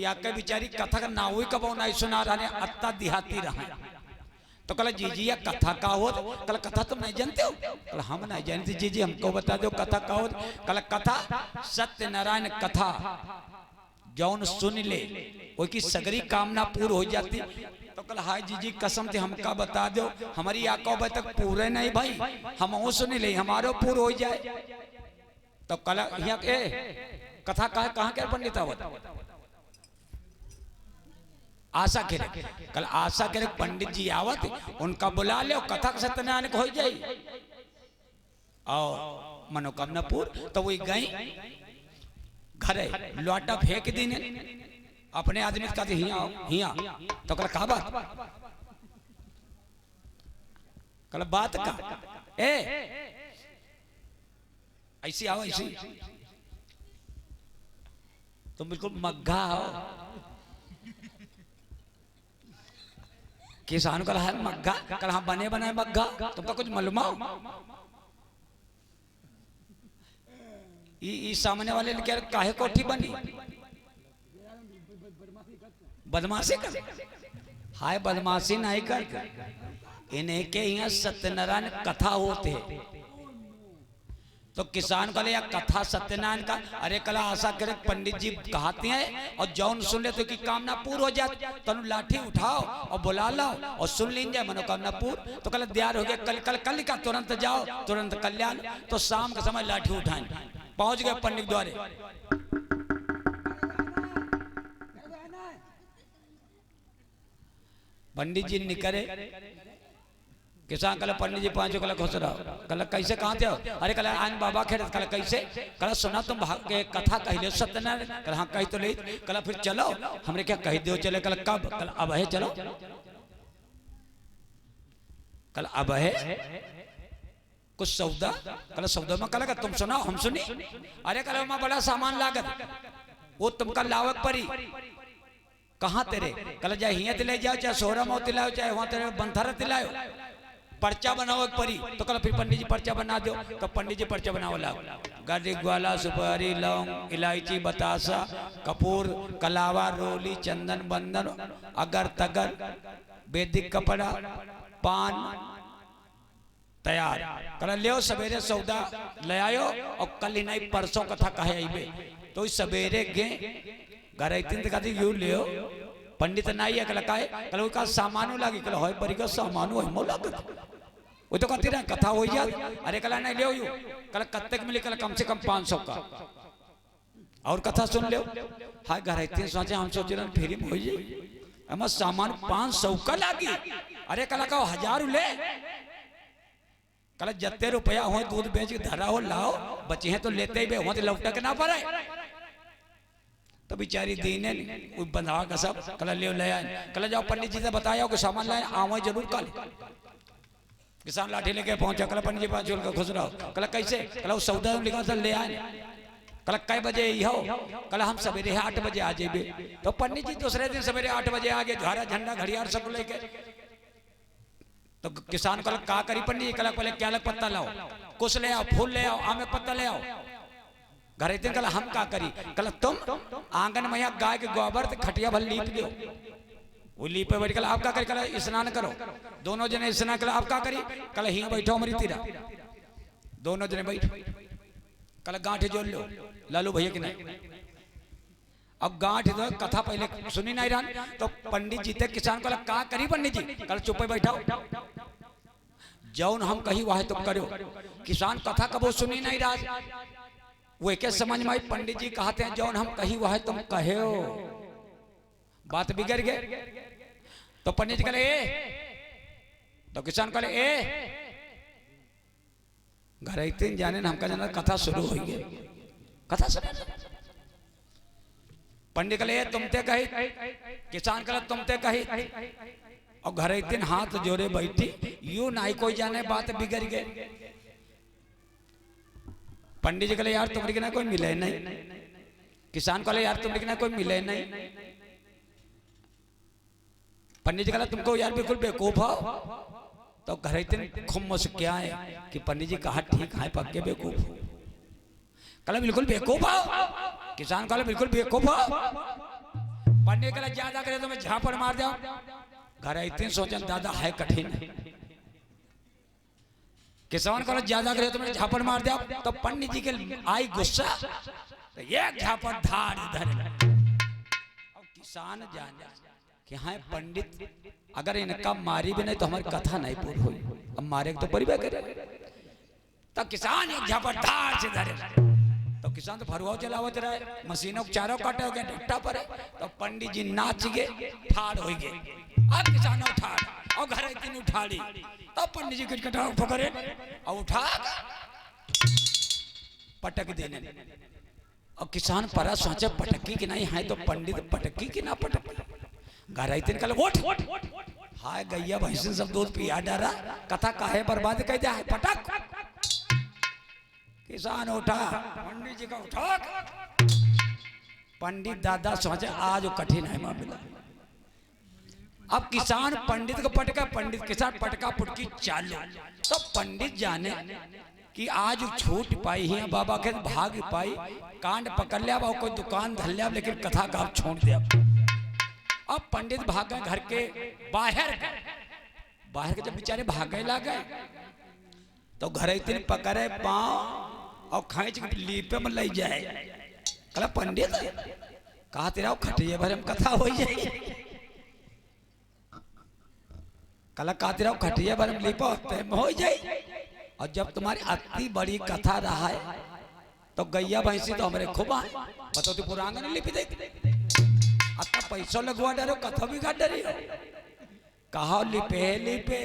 या के बिचारी कथा का ना हुई कबो नहीं सुना रहा अत्ता देहाती रहा। तो कल जीजी या कथा का हो, कल कथा तुम नहीं जानते हो? कल हम नहीं जानते जीजी, हमको बता दो कथा का हो। कल कथा सत्यनारायण कथा जौन सुन ले वो की सगरी कामना पूर्ण हो जाती। तो कल हाय जीजी कसम से हमका बता दो, हमारी आंखों में तक पूरे नहीं भाई, हम वो सुन ले हमारो पूर्ण हो जाए। तो कल यहाँ के कथा कहाँ के पंडित आवत आशा करे, कल आशा करे पंडित जी आवत उनका बुला ले कथा सत्यनारायण को हो जाए और मनोकामना पूर्ण। तो वही गई घरे लौटा फेंक दी ने अपने आदमी का हिया। तो कल कहा बात, कल बात का ए ऐसी आओ ऐसी, तुम बिल्कुल मग्घा हो। किसान कल है मग्घा, कल हाँ बने बनाए मग्घा, तुमका कुछ मालूम हो? सामने वाले ने क्या काहे कोठी बनी, बदमाशी कर, हाय बदमाशी नहीं कर। इन्हें के यहाँ सत्यनारायण कथा होते हैं। तो किसान कले या कथा सत्यनारायण का, अरे कला आशा करे पंडित जी कहते हैं और जौन सुन ले तो की कामना पूर्ण हो जाए। तनु लाठी उठाओ और बुला लाओ और सुन लीजिए मनोकामना पूर्ण। तो कल तैयार हो गया, कल का तुरंत जाओ तुरंत कल्याण। तो शाम के समय लाठी उठाएं, पहुंच गए पंडित द्वारे। पंडित जी निकले, किसान कल पंडित जी पांचों कल खुश रहो। कल कैसे कहाँ थे? अरे कल आन बाबा खेल, कल कैसे? कल सुना तुम के कथा कह लो सत्यनारायण? कल हाँ कही तो ले। कल फिर चलो, हमने क्या कह दो चले? कल कब? कल अब है चलो, कल अब है कुछ सौदा। कल सौदा में कल तुम सुनाओ हम सुनी। अरे कल में बड़ा सामान लागत वो तुमका लावक परी। कहाँ तेरे? कल जाए हिया तिलाए जाओ, चाहे सोहरा मो तिलाओ, चाहे वहां तेरे बंथारा तिलाओ, पर्चा बनाओ एक परी। तो कल फिर पंडित जी पर्चा बना दो। तो पंडित जी पर्चा बनाओ लाओ, गाड़ी ग्वाला सुपारी लौंग इलायची बतासा कपूर कलावा रोली चंदन बंदन अगर तगर वैदिक कपड़ा पान तैयार। कल ले सवेरे सौदा ले आयो और कल ही नहीं परसों कथा कहे आईबे। तो सवेरे गे घर कहती यू ले पंडित नहीं है। कल काहे? कल का सामानो लागी। कल होय परी का सामानो है मोला वो तो कहती रहा कथा हो जाए। अरे कल नहीं ले यू, कल कत्ते मिले? कल कम से कम 500 का और कथा सुन ले। हाय घर सोचे हम सोच रहे फ्री में हो जाए, हम सामान 500 का लागी। अरे कल का 1000 ले, कल जत्ते रुपया हो दूध बेच के धरा हो लाओ, बचे हैं तो लेते ही बे हो, तो लौटा के ना पड़े। तो बेचारी दीने बंधा का सब कल ले आए। कल जाओ पंडित जी से बताया कि सामान लाए आवे जरूर कल। किसान लाठी लेके पहुंचा, कल पंडित जी पास झोल कर खुश रहो। कल कैसे? कल सौदा लिखा था ले आए। कल कै बजे हो? कल हम सवेरे 8 बजे आ जाइबे। तो पंडित जी दूसरे दिन सवेरे 8 बजे आ गए, झारा झंडा घड़ियाल सब लेके। तो किसान कल का करी पंडित जी? कल पहले क्या लग पत्ता लाओ, कुछ ले आओ, फूल ले आओ, आमे पत्ता ले आओ। घर कल हम का करी? कल तुम आंगन में गाय के गोबर खटिया भर लीप दो, वो लीपे बैठ। कल आप का करी? कल स्नान करो, दोनों जने स्नान। कल आप का करी? कल हिया बैठो हमारी तीरा, दोनों जने बैठ। कल गांठ जोड़ लो लालू भैया की नहीं। अब गांठ तो कथा पहले सुनी नहीं रहा। तो पंडित जी थे किसान कल का करी? पंडित जी कल चुप बैठाओ, जौन हम कही वह तुम करो। किसान कथा कबो सुनी नहीं रहा, वो एक समझ में आई। पंडित जी कहते हैं जौन हम कही वह तुम कहे हो, बात बिगड़ गए। तो पंडित जी कहे तो किसान कहे घर इतने जाने हमका जाना कथा शुरू हो गई। कथा सुने पंडित कहे तुमते कही, किसान कहे तुमते कही, और घर इतने हाथ जोड़े बैठी यू नहीं कोई जाने, बात बिगड़ गए। पंडित जी कहे यार तुमरे के ना कोई मिले नहीं। किसान कहे यार तुमरे के ना कोई मिले नहीं। पंडित जी कहा तुमको यार बिल्कुल बेवकूफ हो। तो घर इतने खुम्मस क्या है कि पंडित जी कहा ठीक है पक्के बेवकूफ हो। कल बिल्कुल बेवकूफ हो। किसान कहा बिल्कुल बेवकूफ हो। पंडित कला ज्यादा करे तो मैं झापड़ मार जाऊं। घर इतने सोचन दादा है कठिन। किसान को ज्यादा करे तो मैं झापड़ मार दिया। तो पंडित जी के आई गुस्सा तो ये झापड़ धार इधर। अब किसान जान कि हाँ पंडित अगर इनका मारी भी नहीं तो हमारी कथा नहीं पूरी हुई। अब मारे तो परिवार करे। तो किसान एक झापड़ धार से धरे। तो किसान तो फरुआ चलावत रहे, मशीनों चारों काटे हो गए डट्टा पर। तो पंडित जी नाच गए, ठाड़ हो गए। अब किसानों ठाड़ और घर इतनी उठाड़ी। तो पंडित जी किटकटा पकड़े और उठा पटक देने। और किसान परा सोचे पटकी कि नहीं है तो पंडित पटकी कि ना पटक। घर इतने कल उठ हाय गैया भैंस सब दूध पिया डारा कथा काहे बर्बाद कर दिया है पटक। किसान उठा पंडित जी का उठा। पंडित दादा सोचे आज कठिन है मामला। अब किसान पंडित को पटका, पंडित के साथ पटका पुटकी चालू। तो पंडित जाने कि आज छूट पाई है बाबा के भाग पाई। कांड पकड़ लिया कोई दुकान धर लिया लेकिन कथा का छोड़ दिया। अब पंडित भाग गए घर के बाहर के जब बेचारे भागे लगे तो घर इतने पकड़े पांव और खींच के लीपे में ले जाए। कहा पंडित कहा तेरा खटिए भर में कथा हो जाए। कल कातिरा खटिया बरम लिपो हो जाए। और जब तुम्हारी अति बड़ी कथा रहा है तो गैया भैंसी तो हमारे खुबा बताओ तो पुरांग ने लिपि दे अत्ता पैसों लगवा डरो कथा भी काट डरी हो। कहा लिपे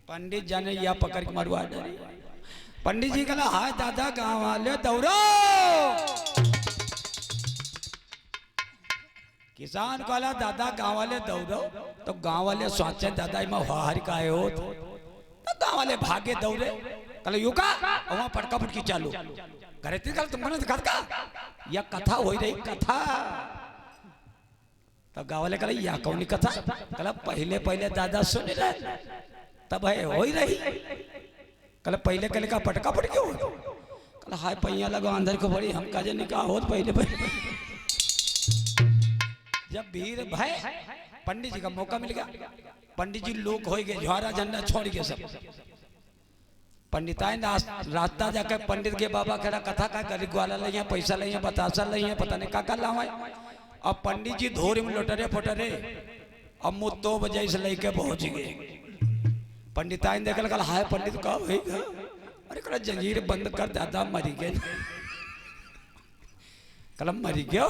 पंडित जाने या पकड़ के मरवा डरी। पंडित जी कहा हाय दादा गाँव वाले दौड़ो। किसान कहला दादा गाँव वाले दौड़ो। तो गाँव वाले सोचे दादा इमा हार का है हो। तो गाँव वाले भागे दौड़े। कल युका वहां पटका पटकी चालू करे कल तुमको ना दिखा या कथा हो रही कथा। तो गाँव वाले कल या कौन कथा। कल पहले पहले दादा सुन रहे तब है हो ही रही। कल पहले कल का पटका पटकी हो। कल हाय पैया लगा अंदर को बड़ी हम काजे निकाह हो पहले पहले। जब भीड़ भय पंडित जी का मौका मिल गया। पंडित जी लोग हो गए ज्वारा झंडा छोड़ के सब। पंडिताइन रास्ता जाकर पंडित के बाबा खड़ा कथा का गरीब ग्वाला ले पैसा ले बतासा ले पता नहीं का लावा। अब पंडित जी धोरी में लोटरे फोटरे अब मुँह 2 बजे से लेके पहुंच गए। पंडिताइन देखल कल हाय पंडित का अरे कल जंजीर बंद कर दादा मरी गए। कलम मरी गया।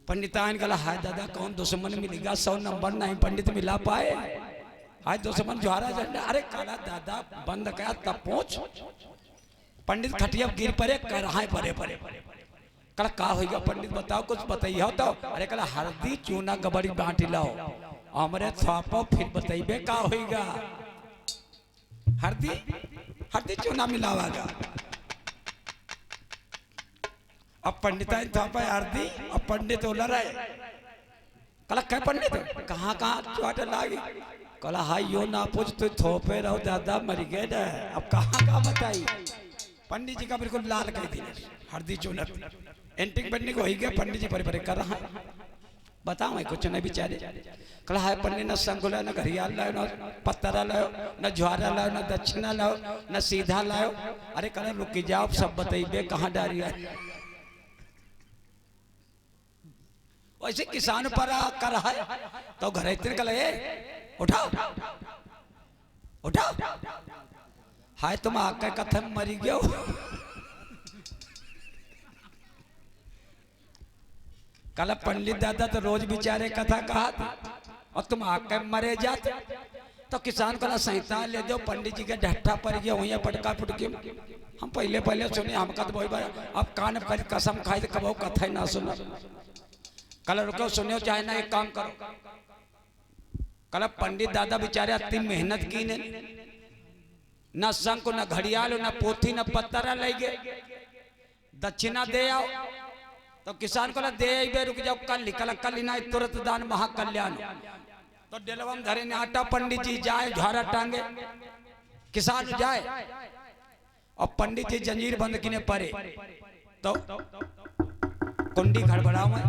पंडिताइन कहा हाय दादा कौन दुश्मन मिलेगा 100 नंबर नहीं पंडित मिला पाए। हाय दुश्मन ज्वारा झंडा। अरे कला दादा बंद कया तब पहुंच। पंडित खटिया गिर पड़े कर हाय परे परे कल का होगा पंडित बताओ कुछ बताइए तो। अरे कल हल्दी चूना गबड़ी बांटी लाओ हमरे छापो फिर बताइए का होगा। हल्दी चूना मिलावागा। अब पंडिताइन था पाए आरती अब पंडित बोला रहे। कला क्या पंडित कहाँ चोट लागी। कला हाय यो ना पूछ तू थोपे रहो दादा मर गए ना। अब कहाँ बताई। पंडित जी का बिल्कुल लाल कह दी हल्दी चूनर एंटिंग बनने को ही गया। पंडित जी परे कर रहा है बताओ कुछ नहीं बेचारे। कला हाय पंडित न संग लाओ न घड़ियाल लाओ न पत्तरा लाओ न ज्वारा लाओ न दक्षिणा लाओ न सीधा लाओ। अरे कला रुक जाओ सब बताइए कहाँ डारी है। वैसे किसान पर कर है तो घर इतने कल उठाओ हाय तुम आकर कथा मरी गयो। कल पंडित दादा तो रोज बेचारे कथा कहा और तुम आकर मरे जाते। तो किसान कला संहिता ले दो पंडित जी के ढट्ठा पड़ गया वही पटका पुटकी। हम पहले सुने हम कद बहुत बार अब कान कर कसम खाई तो कबो कथा ना सुना। कल रुको सुनो चाहे ना एक काम करो। कल पंडित दादा बेचारे इतनी मेहनत की ने न शंख न घड़ियाल न पोथी न पत्तरा ले गए दक्षिणा दे आओ। तो किसान को दे रुक जाओ कल ना तुरंत दान महाकल्याण। तो डेलवम धरे ने आटा पंडित जी जाए झारा टांगे किसान जाए और पंडित जी जंजीर बंद किने परे। तो कुंडी गड़बड़ाओ मैं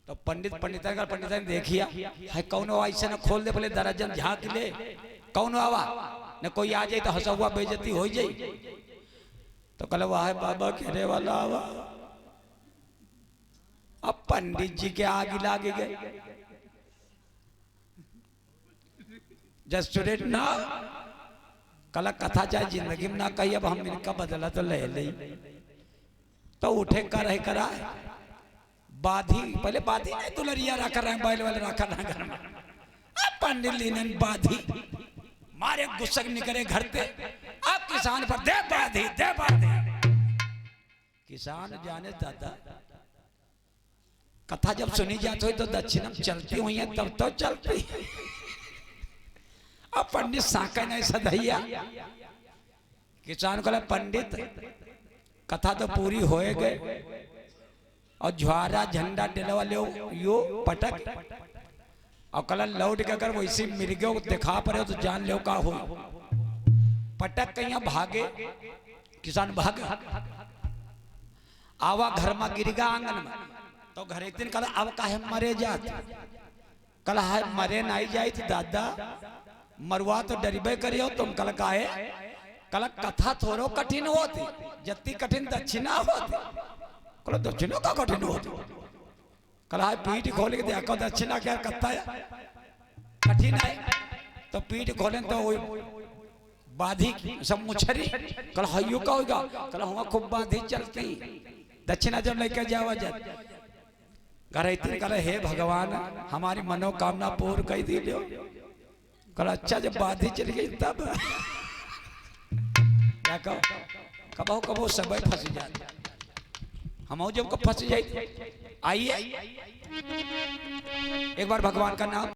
तो पंडित ने देखिया है कौन ऐसा न खोल दे पहले दरजन झाँक ले कौन आवा न कोई आ जाए तो हंसुआ बेइज्जती हो जाए तो कल वाह बाबा कहने वाला आवा अब पंडित जी के आगे लागे गए जस्ट स्टूडेंट ना कल कथा चाहे जिंदगी में ना कही अब हम इनका बदला तो ले ले तो उठे कर है करा बाधी पहले बाधी नहीं दुलरिया रखा रहे बैल वाले रखा रहा घर में अब पंडित लीनन बाधी मारे गुस्सा निकले घर पे अब किसान पर दे बाधी किसान जाने दादा कथा जब सुनी जाती हुई तो दक्षिणम चलती हुई है तब तो चलती अब पंडित साका नहीं सदैया किसान को पंडित कथा तो पूरी होए गए और ज्वारा झंडा डेला वाले यो पटक और कल लौट के अगर वैसे मिर्गे दिखा पड़े तो जान लो का हो पटक कहीं भागे किसान भाग आवा घर में गिरगा आंगन में तो घर एक दिन कल अब काहे मरे जात कल है मरे नहीं जाए दादा मरवा तो डरीबे करियो तुम कल काहे कल कथा थोड़ो कठिन होती जत्ती कठिन दक्षिणा होती कल दक्षिणा का कठिन होती कल है पीठ खोल के देखो दक्षिणा क्या कथा कठिन है तो पीठ खोले तो बाधी सब मुछरी कल हयो का होगा कल हुआ खूब बाधी चलती दक्षिणा जब लेके जावा जाए घर इतने कल हे भगवान हमारी मनोकामना पूर्ण कर दी लो कल अच्छा जब बाधी चली गई तब क्या कहो कबो सब फंस जाते हम जब को फंस जाए आइए एक बार भगवान का नाम